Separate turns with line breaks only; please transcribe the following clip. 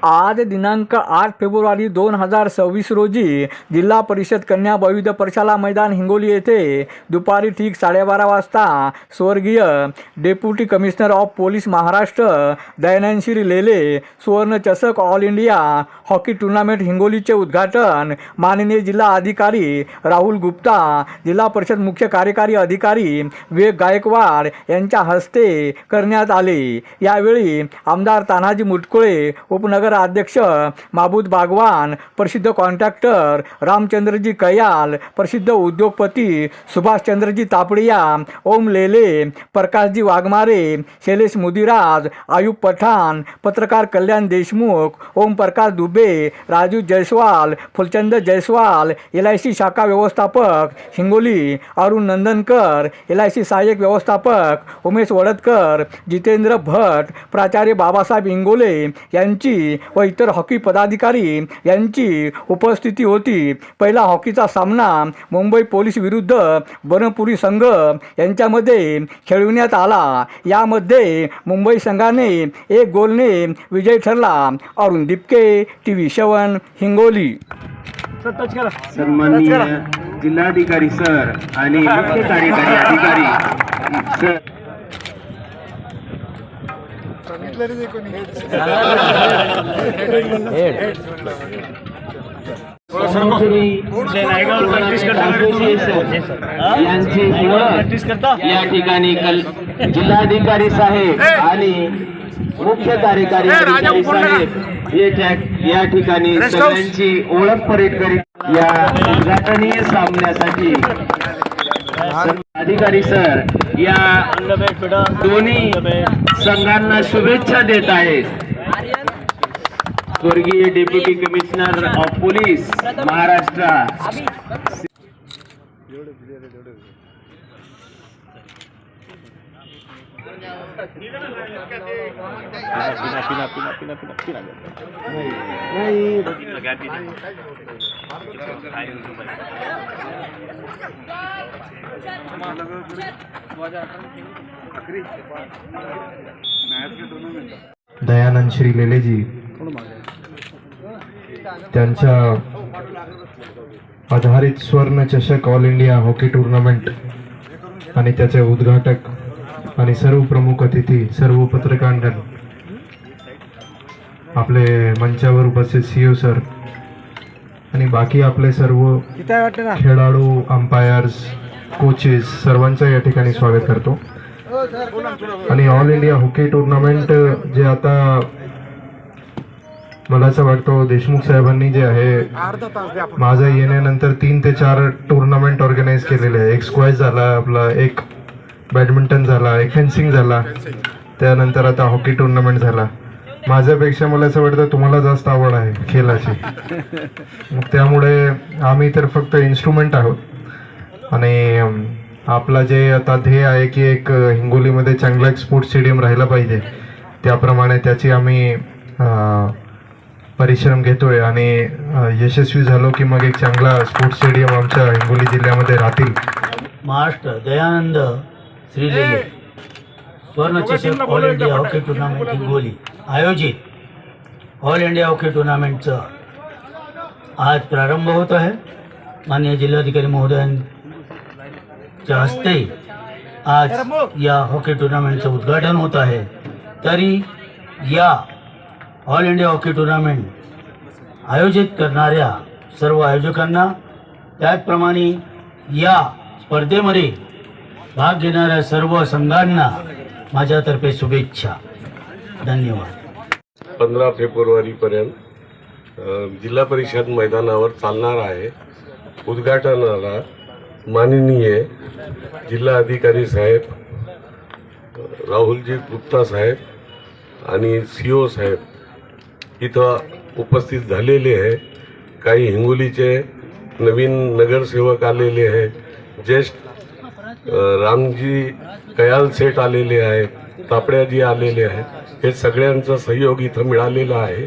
आज दिनांक 8 फेब्रुवारी 2026 रोजी जिल्हा परिषद कन्या बहुविध प्रशाला मैदान हिंगोली येथे दुपारी ठीक 12:30 वाजता स्वर्गीय deputy commissioner of police Maharashtra Dayanand Lele सुवर्ण चषक ऑल इंडिया हॉकी टूर्नामेंट हिंगोलीचे उद्घाटन माननीय जिल्हा अधिकारी राहुल गुप्ता, जिल्हा परिषद मुख्य कार्यकारी अधिकारी विवेक गायकवाड यांच्या हस्ते करण्यात आले। यावेळी आमदार तानाजी मुटकुळे, उपनगर अध्यक्ष माबूद बागवान, प्रसिद्ध कॉन्ट्रॅक्टर रामचंद्रजी कयाल, प्रसिद्ध उद्योगपती सुभाषचंद्रजी तापडिया, ओम लेले, प्रकाशजी वाघमारे, शैलेश मुदिराज, आयुब पठाण, पत्रकार कल्याण देशमुख, ओम प्रकाश दुबे, राजू जयस्वाल, फुलचंद जयस्वाल, LIC शाखा व्यवस्थापक हिंगोली, अरुण नंदनकर, LIC सहाय्यक व्यवस्थापक उमेश वडदकर, जितेंद्र भट, प्राचार्य बाबासाहेब इंगोले यांची व इतर हॉकी पदाधिकारी यांची उपस्थिती होती। पहिला हॉकीचा सामना मुंबई पोलीस विरुद्ध बनपुरी संघ यांच्यामध्ये खेळविण्यात आला। यामध्ये मुंबई संघाने 1 गोलने विजयी ठरला। अरुण दिपके, TV 7 हिंगोली।
सन्माननीय जिल्हाधिकारी सर आणि मुख्य कार्यकारी अधिकारी सर या ठिकाणी जिल्हाधिकारी साहेब आणि मुख्य कार्यकारी अधिकारी साहेब या ठिकाणी सगळ्यांची ओळख परेड करीत या उद्घाटनीय सामन्यासाठी अधिकारी सर या दोन्ही संघांना शुभेच्छा देत आहेत। स्वर्गीय deputy commissioner of police Maharashtra
Dayanand Shri Leleji त्यांच्या आधारित स्वर्ण चषक ऑल इंडिया हॉकी टूर्नामेंट आणि त्याचे उद्घाटक आणि सर्व प्रमुख अतिथी, सर्व पत्रकारांगण, आपले मंचावर उपस्थित CEO सर आणि बाकी आपले सर्व खेळाडू, अंपायर्स, कोचेस सर्वांचं या ठिकाणी स्वागत करतो। आणि ऑल इंडिया हॉकी टूर्नामेंट जे आता मला असं वाटतं देशमुख साहेबांनी जे आहे माझ्या येण्यानंतर 3 ते 4 टूर्नामेंट ऑर्गनाईज केलेले आहे। एक स्क्वॅश झाला आपला, एक बॅडमिंटन झाला, एक फेन्सिंग झाला, त्यानंतर आता हॉकी टूर्नामेंट झाला। माझ्यापेक्षा मला असं वाटतं तुम्हाला जास्त आवड आहे खेळाची, मग त्यामुळे आम्ही तर फक्त इन्स्ट्रुमेंट आहोत। आणि आपला जे आता ध्येय आहे की एक हिंगोलीमध्ये चांगला एक स्पोर्ट्स स्टेडियम राहिला पाहिजे, त्याप्रमाणे त्याची आम्ही परिश्रम घेतोय आणि यशस्वी झालो की मग एक चांगला स्पोर्ट्स स्टेडियम आमच्या हिंगोली जिल्ह्यामध्ये राहतील।
महाराष्ट्र दयानंद श्री लेले स्वर्ण चषक all India hockey tournament Hingoli आयोजित ऑल इंडिया हॉकी टूर्नामेंटचा आज प्रारंभ होत आहे। माननीय जिल्हाधिकारी महोदयांच्या हस्ते आज या हॉकी टूर्नामेंटचं उद्घाटन होत आहे। तरी या ऑल इंडिया हॉकी टूर्नामेंट आयोजित करणाऱ्या सर्व आयोजकांना, त्याचप्रमाणे या स्पर्धेमध्ये भाग घेणाऱ्या सर्व संघांना माझ्यातर्फे शुभेच्छा। धन्यवाद।
15 फेब्रुवारीपर्यंत जिल्हा परिषद मैदानावर चालणार आहे। उद्घाटनाला माननीय जिल्हा अधिकारी साहेब राहुलजी गुप्ता साहेब आणि CO साहेब इथं उपस्थित झालेले आहे। काही हिंगोलीचे नवीन नगरसेवक आलेले आहे, ज्येष्ठ रामजी कयाल सेठ आलेले आहेत, तापड्याजी आलेले आहेत। हे सगळ्यांचा सहयोग इथं मिळालेला आहे।